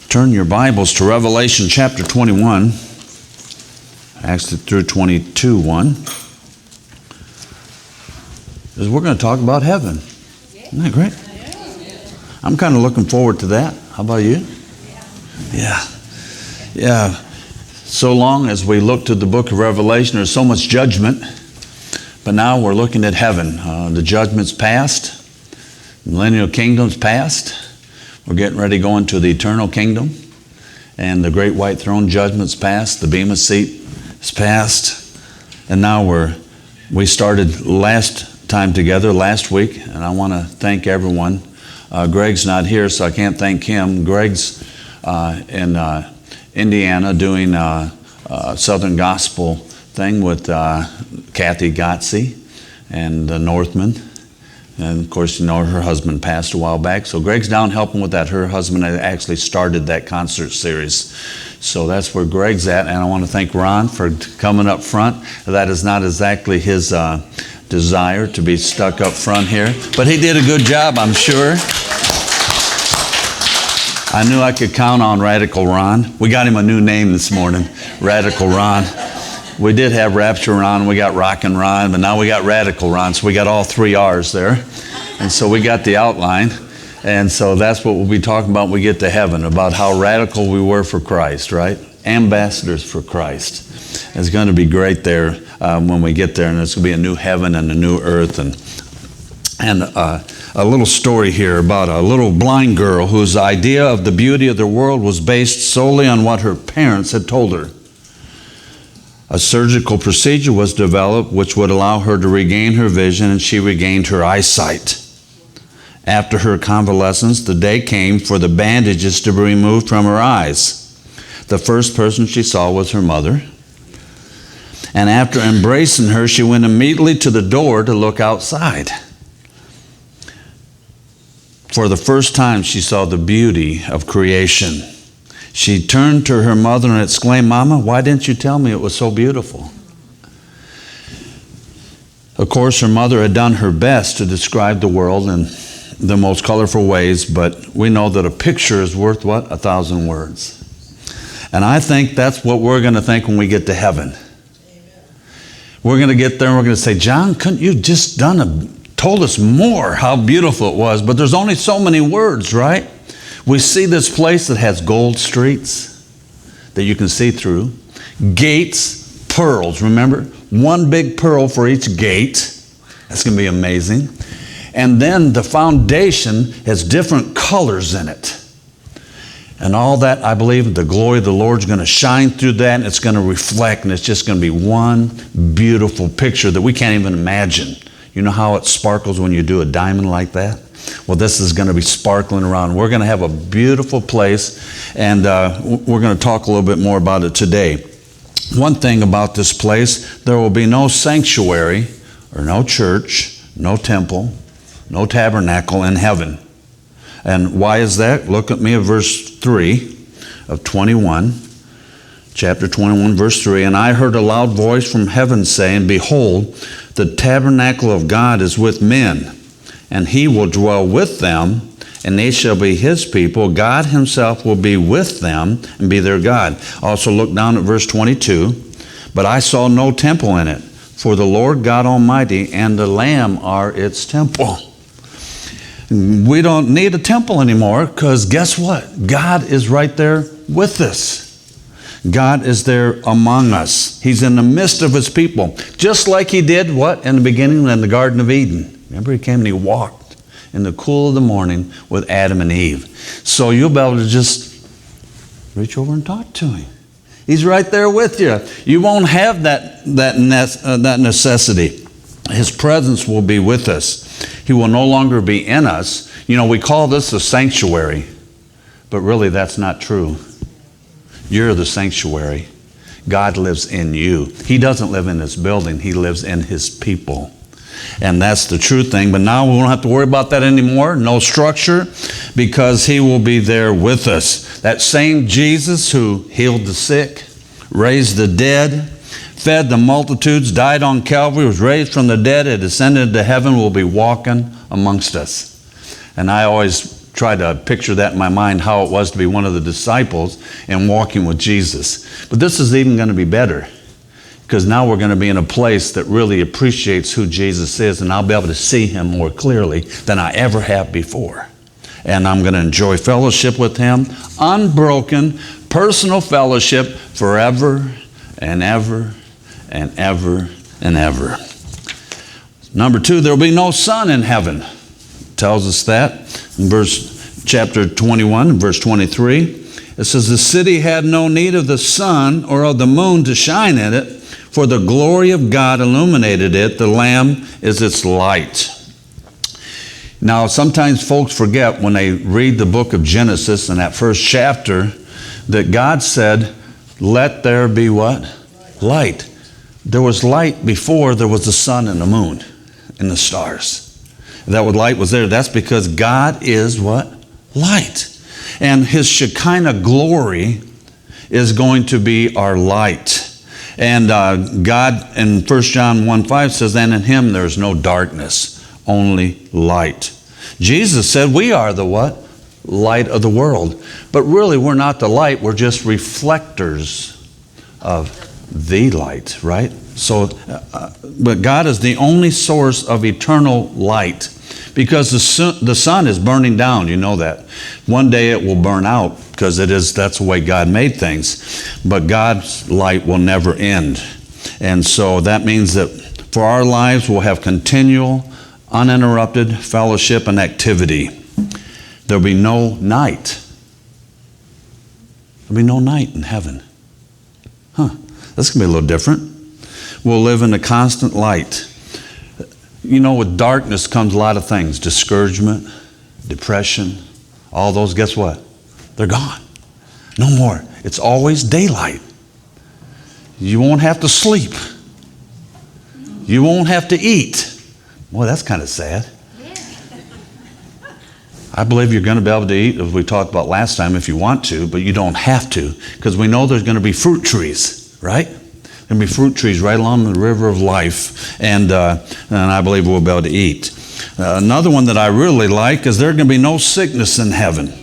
Turn your Bibles to Revelation chapter 21, actually through 22:1. Because we're going to talk about heaven. Isn't that great? I'm kind of looking forward to that. How about you? Yeah. So long as we look to the book of Revelation, there's so much judgment. But now we're looking at heaven. The judgment's past. The millennial kingdom's past. We're getting ready to go into the eternal kingdom. And the great white throne judgment's past. The bema seat is past. And now we started last time together, last week. And I want to thank everyone. Greg's not here, so I can't thank him. Greg's in Indiana doing a Southern Gospel thing with Kathy Gotze and the Northman. And of course, you know, her husband passed a while back. So Greg's down helping with that. Her husband actually started that concert series. So that's where Greg's at. And I want to thank Ron for coming up front. That is not exactly his desire to be stuck up front here. But he did a good job, I'm sure. I knew I could count on Radical Ron. We got him a new name this morning, Radical Ron. We did have Rapture Ron, we got Rockin' Ron, but now we got Radical Ron, so we got all three R's there. And so we got the outline. And so that's what we'll be talking about when we get to heaven, about how radical we were for Christ, right? Ambassadors for Christ. It's going to be great there when we get there, and it's going to be a new heaven and a new earth. And a little story here about a little blind girl whose idea of the beauty of the world was based solely on what her parents had told her. A surgical procedure was developed which would allow her to regain her vision, and she regained her eyesight. After her convalescence, the day came for the bandages to be removed from her eyes. The first person she saw was her mother. And after embracing her, she went immediately to the door to look outside. For the first time, she saw the beauty of creation. She turned to her mother and exclaimed, "Mama, why didn't you tell me it was so beautiful?" Of course, her mother had done her best to describe the world in the most colorful ways, but we know that a picture is worth what? 1,000 words. And I think that's what we're going to think when we get to heaven. We're going to get there and we're going to say, "John, couldn't you just told us more how beautiful it was?" But there's only so many words, right? We see this place that has gold streets that you can see through. Gates, pearls, remember? One big pearl for each gate. That's going to be amazing. And then the foundation has different colors in it. And all that, I believe, the glory of the Lord is going to shine through that, and it's going to reflect, and it's just going to be one beautiful picture that we can't even imagine. You know how it sparkles when you do a diamond like that? Well, this is going to be sparkling around. We're going to have a beautiful place, and we're going to talk a little bit more about it today. One thing about this place, there will be no sanctuary or no church, no temple, no tabernacle in heaven. And why is that? Look at me at verse 3 of 21. Chapter 21, verse 3. "And I heard a loud voice from heaven saying, Behold, the tabernacle of God is with men, and he will dwell with them, and they shall be his people. God himself will be with them and be their God." Also look down at verse 22. "But I saw no temple in it, for the Lord God Almighty and the Lamb are its temple." We don't need a temple anymore, because guess what? God is right there with us. God is there among us. He's in the midst of his people. Just like he did, what? In the beginning in the Garden of Eden. Remember, he came and he walked in the cool of the morning with Adam and Eve. So you'll be able to just reach over and talk to him. He's right there with you. You won't have that necessity. His presence will be with us. He will no longer be in us. You know, we call this a sanctuary, but really that's not true. You're the sanctuary. God lives in you. He doesn't live in this building. He lives in his people. And that's the true thing. But now we won't have to worry about that anymore. No structure, because he will be there with us. That same Jesus who healed the sick, raised the dead, fed the multitudes, died on Calvary, was raised from the dead, had ascended to heaven, will be walking amongst us. And I always try to picture that in my mind, how it was to be one of the disciples and walking with Jesus. But this is even going to be better, because now we're going to be in a place that really appreciates who Jesus is, and I'll be able to see him more clearly than I ever have before. And I'm going to enjoy fellowship with him, unbroken, personal fellowship forever and ever and ever and ever. Number 2, there will be no sun in heaven. It tells us that in chapter 21, verse 23. It says, the city had no need of the sun or of the moon to shine in it, for the glory of God illuminated it. The Lamb is its light. Now, sometimes folks forget when they read the book of Genesis in that first chapter that God said, let there be what? Light. There was light before there was the sun and the moon and the stars. That light was there. That's because God is what? Light. And his Shekinah glory is going to be our light. And God in 1 John 1:5 says, and in him there is no darkness, only light. Jesus said we are the what? Light of the world. But really we're not the light, we're just reflectors of the light, right? So, but God is the only source of eternal light, because the sun is burning down, you know that. One day it will burn out, because that's the way God made things. But God's light will never end. And so that means that for our lives we'll have continual, uninterrupted fellowship and activity. There'll be no night. There'll be no night in heaven. That's going to be a little different. We'll live in a constant light. You know, with darkness comes a lot of things. Discouragement, depression, all those, guess what? They're gone. No more. It's always daylight. You won't have to sleep. You won't have to eat. Boy, that's kind of sad. I believe you're going to be able to eat, as we talked about last time, if you want to, but you don't have to, because we know there's going to be fruit trees, right? There'll be fruit trees right along the river of life, and I believe we'll be able to eat. Another one that I really like is there's going to be no sickness in heaven.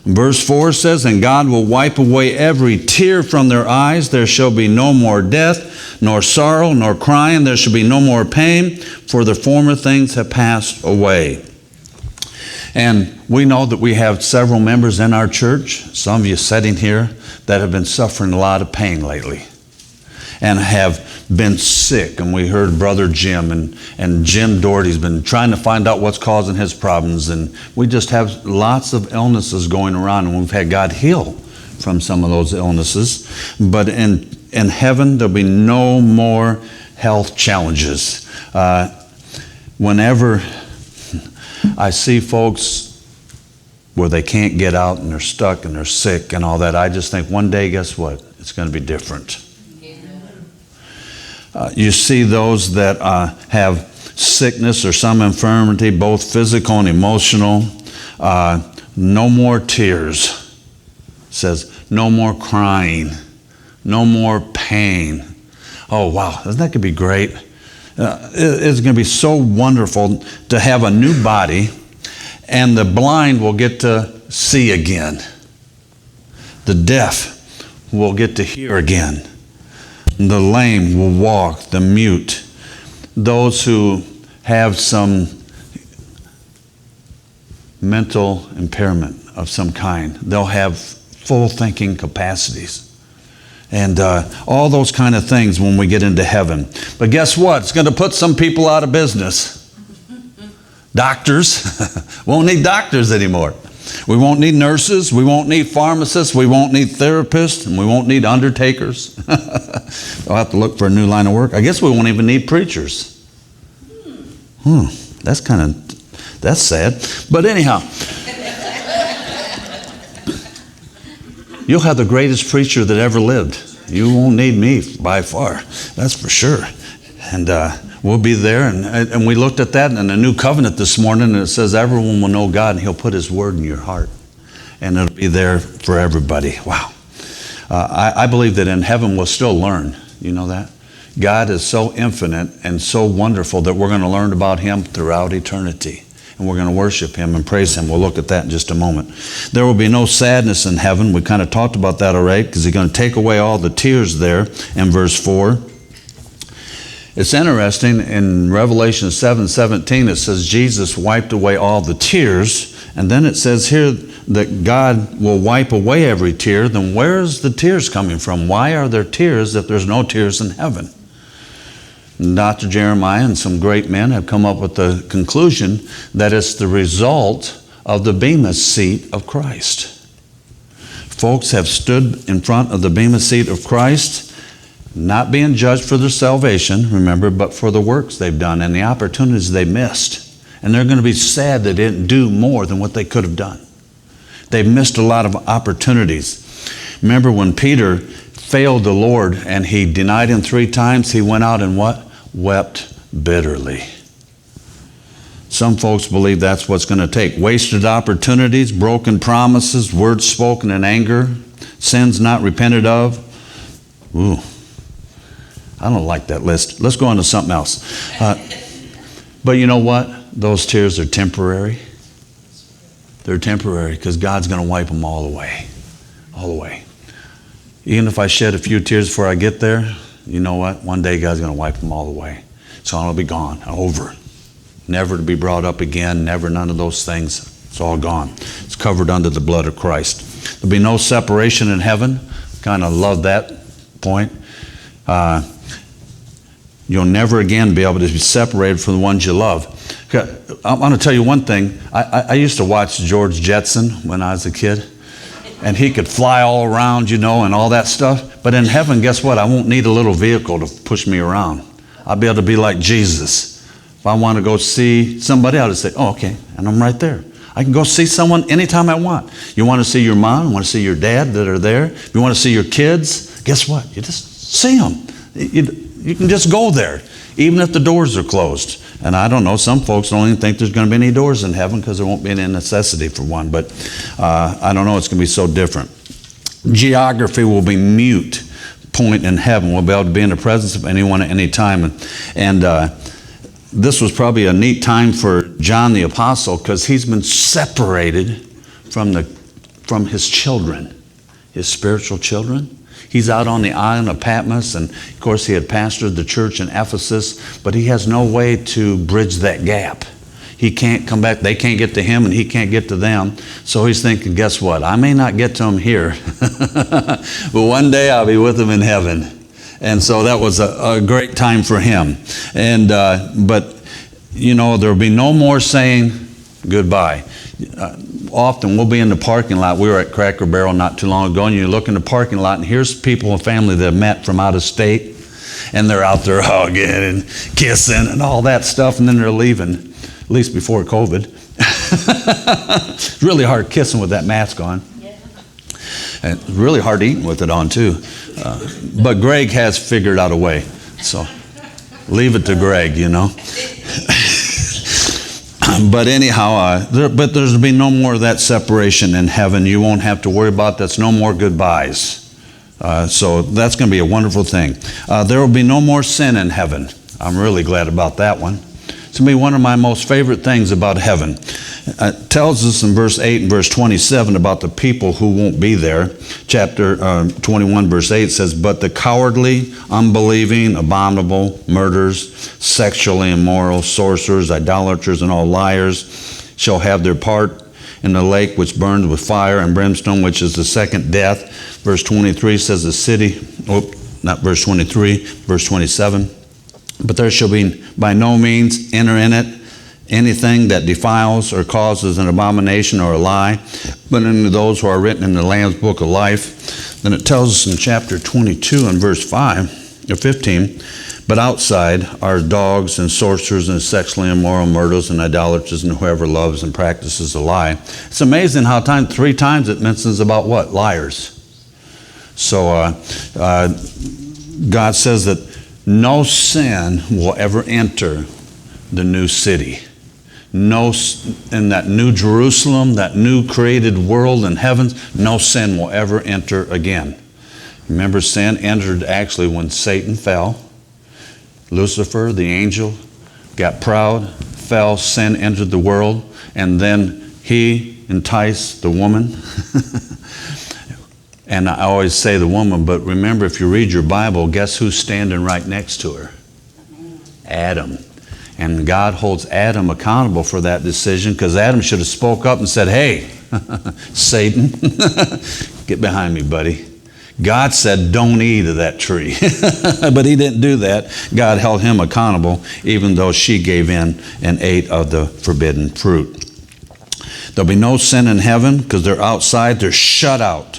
Verse 4 says, and God will wipe away every tear from their eyes. There shall be no more death, nor sorrow, nor crying. There shall be no more pain, for the former things have passed away. And we know that we have several members in our church, some of you sitting here, that have been suffering a lot of pain lately and have been sick. And we heard Brother Jim, and Jim Doherty's been trying to find out what's causing his problems. And we just have lots of illnesses going around, and we've had God heal from some of those illnesses. But in heaven, there'll be no more health challenges. Whenever I see folks where they can't get out and they're stuck and they're sick and all that, I just think one day, guess what? It's going to be different. You see those that have sickness or some infirmity, both physical and emotional. No more tears. It says no more crying. No more pain. Oh, wow. Isn't that going to be great? It's going to be so wonderful to have a new body, and the blind will get to see again. The deaf will get to hear again. The lame will walk, the mute. Those who have some mental impairment of some kind, they'll have full thinking capacities. And all those kind of things when we get into heaven. But guess what? It's going to put some people out of business. Doctors. Won't need doctors anymore. We won't need nurses. We won't need pharmacists. We won't need therapists. And we won't need undertakers. I'll have to look for a new line of work. I guess we won't even need preachers. That's sad. But anyhow. You'll have the greatest preacher that ever lived. You won't need me by far. That's for sure. And we'll be there. And we looked at that in the New Covenant this morning, and it says everyone will know God, and He'll put His word in your heart. And it'll be there for everybody. Wow. I believe that in heaven we'll still learn. You know that? God is so infinite and so wonderful that we're going to learn about Him throughout eternity. And and we're going to worship him and praise him. We'll look at that in just a moment. There will be no sadness in heaven. We kind of talked about that already, because he's going to take away all the tears there in verse 4. It's interesting, in Revelation 7:17, it says Jesus wiped away all the tears, and then it says here that God will wipe away every tear. Then where is the tears coming from? Why are there tears if there's no tears in heaven? And Dr. Jeremiah and some great men have come up with the conclusion that it's the result of the bema seat of Christ. Folks have stood in front of the bema seat of Christ, not being judged for their salvation, remember, but for the works they've done and the opportunities they missed. And they're going to be sad they didn't do more than what they could have done. They've missed a lot of opportunities. Remember when Peter failed the Lord and he denied him 3 times, he went out and what? Wept bitterly. Some folks believe that's what's going to take. Wasted opportunities, broken promises, words spoken in anger, sins not repented of. Ooh. I don't like that list. Let's go on to something else. But you know what? Those tears are temporary. They're temporary because God's going to wipe them all away. All away. Even if I shed a few tears before I get there, you know what? One day God's going to wipe them all away. So it'll be gone, over. Never to be brought up again, never none of those things. It's all gone. It's covered under the blood of Christ. There'll be no separation in heaven. Kind of love that point. You'll never again be able to be separated from the ones you love. I'm going to tell you one thing. I used to watch George Jetson when I was a kid. And he could fly all around, and all that stuff. But in heaven, guess what? I won't need a little vehicle to push me around. I'll be able to be like Jesus. If I want to go see somebody, I'll just say, oh, okay, and I'm right there. I can go see someone anytime I want. You want to see your mom, you want to see your dad that are there. If you want to see your kids, guess what? You just see them. You can just go there, even if the doors are closed. And I don't know, some folks don't even think there's going to be any doors in heaven because there won't be any necessity for one. But I don't know, it's going to be so different. Geography will be mute point in heaven. We'll be able to be in the presence of anyone at any time. And this was probably a neat time for John the Apostle because he's been separated from his children, his spiritual children. He's out on the island of Patmos, and of course he had pastored the church in Ephesus, but he has no way to bridge that gap. He can't come back. They can't get to him, and he can't get to them. So he's thinking, guess what? I may not get to him here, but one day I'll be with him in heaven. And so that was a great time for him. And but, there'll be no more saying goodbye. Often we'll be in the parking lot. We were at Cracker Barrel not too long ago, and you look in the parking lot, and here's people and family that have met from out of state, and they're out there hugging and kissing and all that stuff, and then they're leaving, at least before COVID. It's really hard kissing with that mask on. Yeah. And it's really hard eating with it on, too. But Greg has figured out a way, so leave it to Greg, But anyhow, but there's be no more of that separation in heaven. You won't have to worry about that's no more goodbyes. So that's going to be a wonderful thing. There will be no more sin in heaven. I'm really glad about that one. It's going to be one of my most favorite things about heaven. It tells us in verse 8 and verse 27 about the people who won't be there. Chapter 21, verse 8 says, but the cowardly, unbelieving, abominable, murderers, sexually immoral, sorcerers, idolaters, and all liars shall have their part in the lake which burns with fire and brimstone, which is the second death. Verse 23 says the city, not verse 23, verse 27. But there shall be by no means enter in it anything that defiles or causes an abomination or a lie, but unto those who are written in the Lamb's book of life. Then it tells us in chapter 22 and verse 5 or 15, but outside are dogs and sorcerers and sexually immoral, murderers and idolaters and whoever loves and practices a lie. It's amazing how 3 times it mentions about what? Liars. So God says that no sin will ever enter the new city. No, in that new Jerusalem, that new created world in heavens, no sin will ever enter again. Remember, sin entered actually when Satan fell. Lucifer, the angel, got proud, fell, sin entered the world, and then he enticed the woman. And I always say the woman, but remember, if you read your Bible, guess who's standing right next to her? Adam. And God holds Adam accountable for that decision, because Adam should have spoke up and said, hey, Satan, get behind me, buddy. God said, don't eat of that tree. But he didn't do that. God held him accountable, even though she gave in and ate of the forbidden fruit. There'll be no sin in heaven, because they're outside, they're shut out.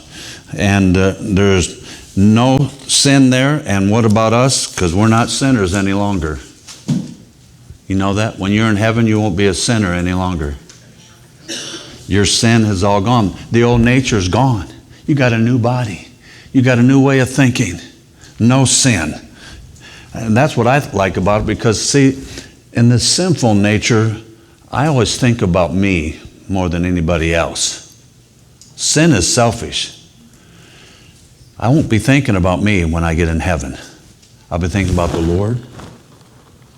And there's no sin there. And what about us? Because we're not sinners any longer. You know that? When you're in heaven, you won't be a sinner any longer. Your sin has all gone. The old nature is gone. You got a new body. You got a new way of thinking. No sin. And that's what I like about it, because, see, in this sinful nature, I always think about me more than anybody else. Sin is selfish. I won't be thinking about me when I get in heaven. I'll be thinking about the Lord.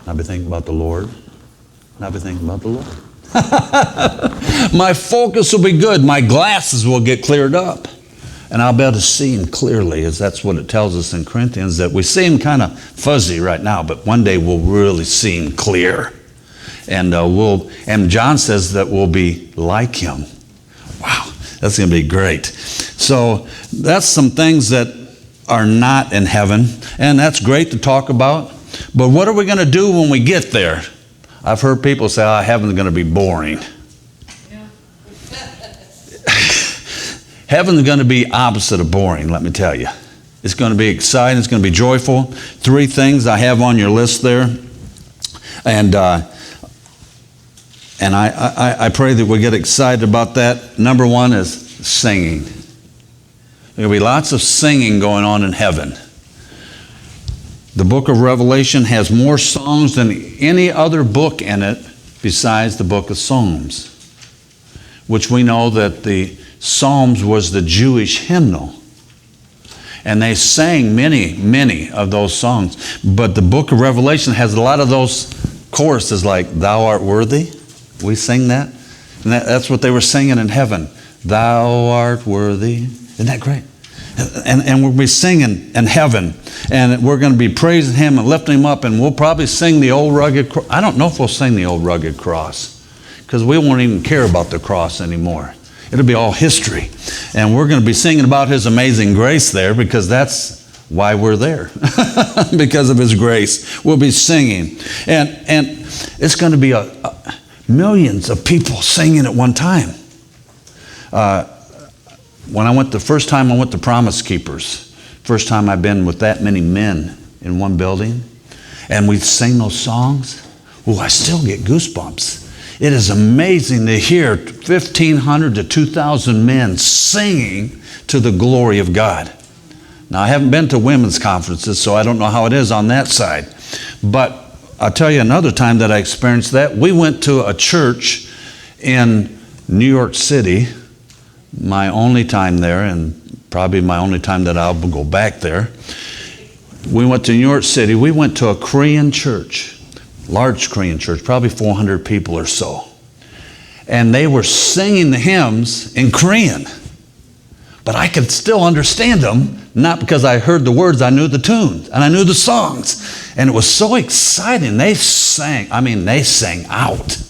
I'll be thinking about the Lord. And I'll be thinking about the Lord. My focus will be good. My glasses will get cleared up. And I'll be able to see him clearly, as that's what it tells us in Corinthians, that we see him kind of fuzzy right now, but one day we'll really see him clear. And and John says that we'll be like him. Wow, that's going to be great. So that's some things that are not in heaven, and that's great to talk about. But what are we going to do when we get there? I've heard people say, heaven's going to be boring. Yeah. Heaven's going to be opposite of boring, let me tell you. It's going to be exciting. It's going to be joyful. 3 things I have on your list there. And I pray that we get excited about that. Number 1 is singing. There'll be lots of singing going on in heaven. The book of Revelation has more songs than any other book in it besides the book of Psalms, which we know that the Psalms was the Jewish hymnal. And they sang many of those songs. But the book of Revelation has a lot of those choruses like, Thou art worthy. We sing that. And that's what they were singing in heaven. Thou art worthy. Isn't that great? And we'll be singing in heaven. And we're going to be praising him and lifting him up. And we'll probably sing the old rugged cross. I don't know if we'll sing the old rugged cross, because we won't even care about the cross anymore. It'll be all history. And we're going to be singing about his amazing grace there, because that's why we're there. Because of his grace. We'll be singing. And it's going to be millions of people singing at one time. When the first time I went to Promise Keepers, first time I've been with that many men in one building, and we sing those songs, I still get goosebumps. It is amazing to hear 1,500 to 2,000 men singing to the glory of God. Now, I haven't been to women's conferences, so I don't know how it is on that side. But I'll tell you another time that I experienced that. We went to a church in New York City, my only time there, and probably my only time that I'll go back there. We went to New York City. We went to a Korean church, large Korean church, probably 400 people or so. And they were singing the hymns in Korean. But I could still understand them, not because I heard the words, I knew the tunes, and I knew the songs. And it was so exciting. They sang out.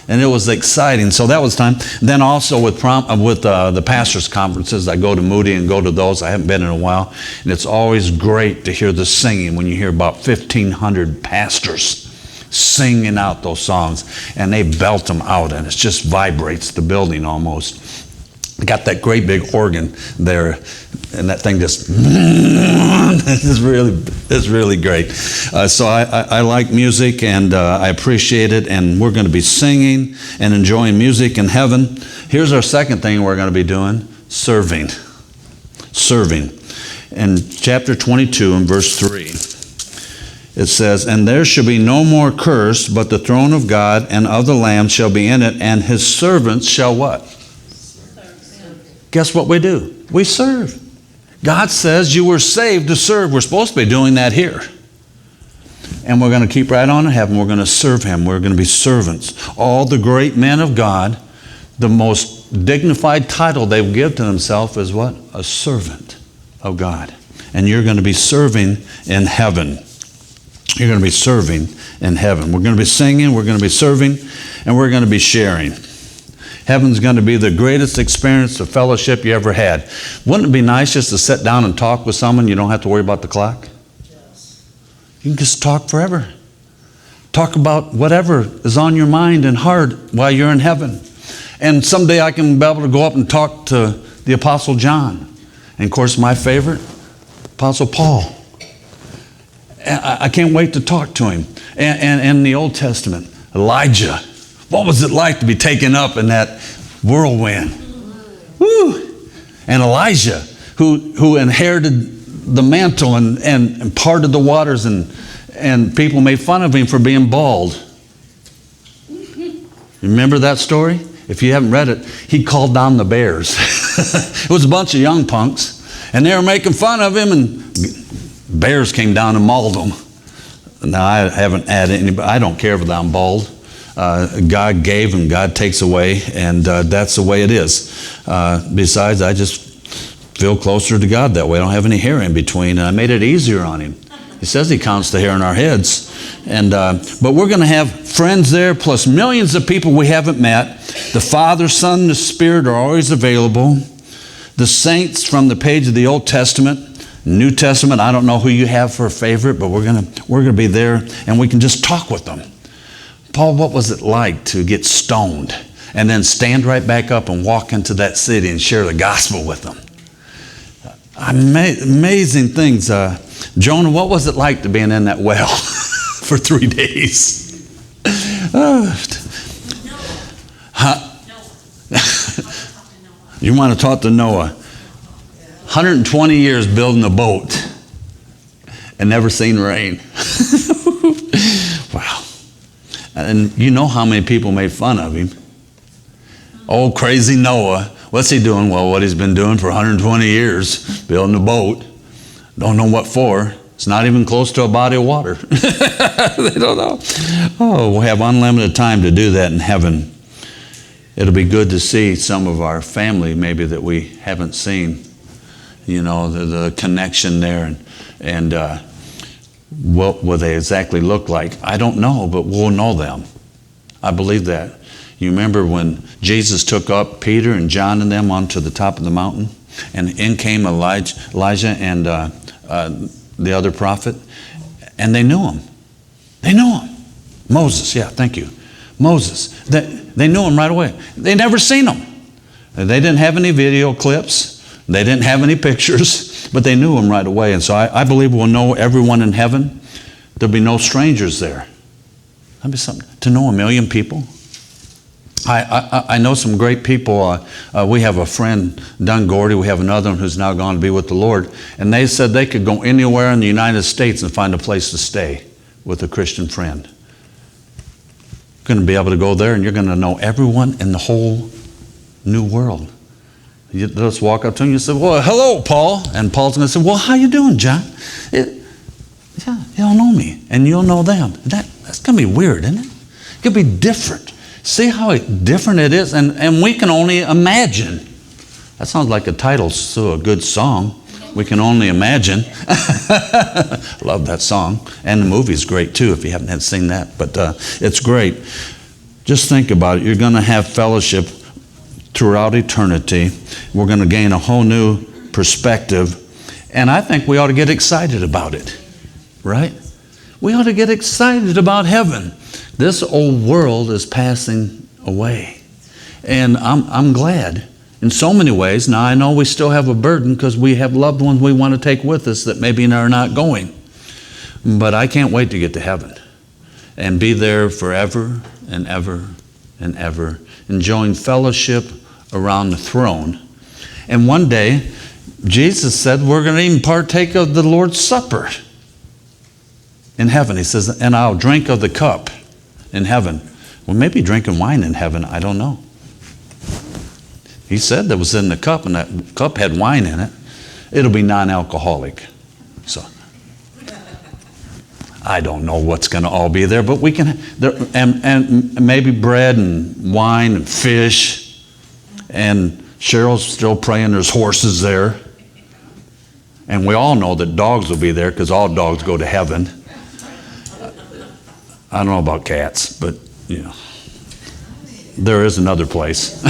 And it was exciting. So that was time. Then also with the pastors' conferences, I go to Moody and go to those. I haven't been in a while. And it's always great to hear the singing when you hear about 1,500 pastors singing out those songs. And they belt them out, and it just vibrates the building almost. They got that great big organ there, and that thing just it's really great. So I like music, and I appreciate it, and we're going to be singing and enjoying music in heaven. Here's our second thing we're going to be doing: serving. In chapter 22 and verse 3, it says, "And there shall be no more curse, but the throne of God and of the Lamb shall be in it, and his servants shall" what? Guess what we do? We serve. God says you were saved to serve. We're supposed to be doing that here. And we're going to keep right on in heaven. We're going to serve him. We're going to be servants. All the great men of God, the most dignified title they give to themselves is what? A servant of God. And you're going to be serving in heaven. You're going to be serving in heaven. We're going to be singing, we're going to be serving, and we're going to be sharing. Heaven's going to be the greatest experience of fellowship you ever had. Wouldn't it be nice just to sit down and talk with someone? You don't have to worry about the clock. Yes. You can just talk forever. Talk about whatever is on your mind and heart while you're in heaven. And someday I can be able to go up and talk to the Apostle John. And of course, my favorite, Apostle Paul. I can't wait to talk to him. And in the Old Testament, Elijah. What was it like to be taken up in that whirlwind? Woo! And Elijah, who inherited the mantle and parted the waters, and people made fun of him for being bald. Remember that story? If you haven't read it, he called down the bears. It was a bunch of young punks, and they were making fun of him, and bears came down and mauled them. Now, I haven't added anybody. I don't care if I'm bald. God gave and God takes away, and that's the way it is. Besides, I just feel closer to God that way. I don't have any hair in between, and I made it easier on him. He says he counts the hair in our heads. But we're going to have friends there, plus millions of people we haven't met. The Father, Son, and the Spirit are always available. The saints from the page of the Old Testament, New Testament, I don't know who you have for a favorite, but we're going to be there, and we can just talk with them. Paul, what was it like to get stoned and then stand right back up and walk into that city and share the gospel with them? Amazing things. Jonah, what was it like to be in that well for 3 days? You want to talk to Noah? 120 years building a boat and never seen rain. Wow. And you know how many people made fun of him. Old crazy Noah. What's he doing? Well, what he's been doing for 120 years, building a boat. Don't know what for. It's not even close to a body of water. They don't know. Oh, we'll have unlimited time to do that in heaven. It'll be good to see some of our family maybe that we haven't seen. You know, the connection there. And what will they exactly look like? I don't know, but we'll know them. I believe that. You remember when Jesus took up Peter and John and them onto the top of the mountain, and in came Elijah and the other prophet, and they knew him. They knew him. Moses, yeah, thank you. Moses. They knew him right away. They never seen him. They didn't have any video clips. They didn't have any pictures, but they knew him right away. And so I believe we'll know everyone in heaven. There'll be no strangers there. That'd be something to know 1 million people. I know some great people. We have a friend, Dunn Gordy. We have another one who's now gone to be with the Lord. And they said they could go anywhere in the United States and find a place to stay with a Christian friend. You're going to be able to go there and you're going to know everyone in the whole new world. You just walk up to him and you say, well, hello, Paul. And Paul's going to say, well, how you doing, John? Yeah, you'll know me and you'll know them. That's going to be weird, isn't it? It could be different. See how different it is? And we can only imagine. That sounds like a title to a good song. We can only imagine. Love that song. And the movie's great too, if you haven't had seen that. But it's great. Just think about it. You're going to have fellowship throughout eternity. We're going to gain a whole new perspective. And I think we ought to get excited about it. Right? We ought to get excited about heaven. This old world is passing away. And I'm glad in so many ways. Now, I know we still have a burden because we have loved ones we want to take with us that maybe are not going. But I can't wait to get to heaven and be there forever and ever and ever, enjoying fellowship around the throne. And one day, Jesus said we're going to even partake of the Lord's Supper in heaven. He says, and I'll drink of the cup in heaven. Well, maybe drinking wine in heaven, I don't know. He said that was in the cup, and that cup had wine in it. It'll be non-alcoholic. So I don't know what's going to all be there, but we can, and maybe bread and wine and fish. And Cheryl's still praying there's horses there. And we all know that dogs will be there because all dogs go to heaven. I don't know about cats, but there is another place.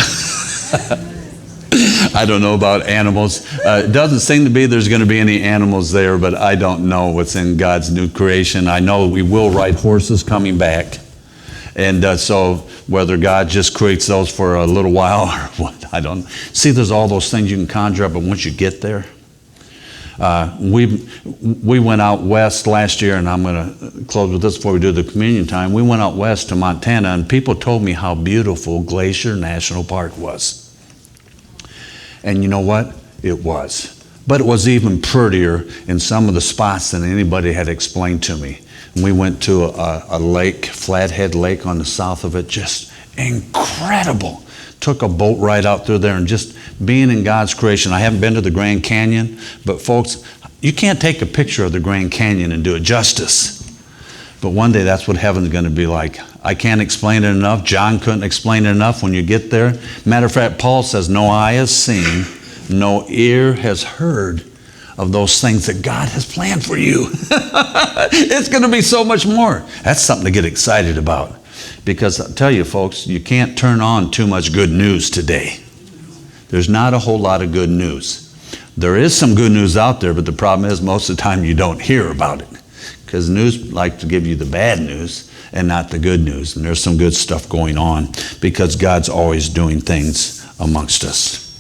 I don't know about animals. It doesn't seem to be there's going to be any animals there, but I don't know what's in God's new creation. I know we will ride horses coming back. And so whether God just creates those for a little while or what, I don't know. See, there's all those things you can conjure up, but once you get there, we went out west last year, and I'm going to close with this before we do the communion time. We went out west to Montana, and people told me how beautiful Glacier National Park was. And you know what? It was. But it was even prettier in some of the spots than anybody had explained to me. And we went to a lake, Flathead Lake on the south of it, just incredible. Took a boat ride out through there and just being in God's creation. I haven't been to the Grand Canyon, but folks, you can't take a picture of the Grand Canyon and do it justice. But one day that's what heaven's going to be like. I can't explain it enough. John couldn't explain it enough when you get there. Matter of fact, Paul says, no eye has seen, no ear has heard of those things that God has planned for you. It's going to be so much more. That's something to get excited about. Because I'll tell you, folks, you can't turn on too much good news today. There's not a whole lot of good news. There is some good news out there, but the problem is most of the time you don't hear about it. Because news like to give you the bad news and not the good news. And there's some good stuff going on because God's always doing things amongst us.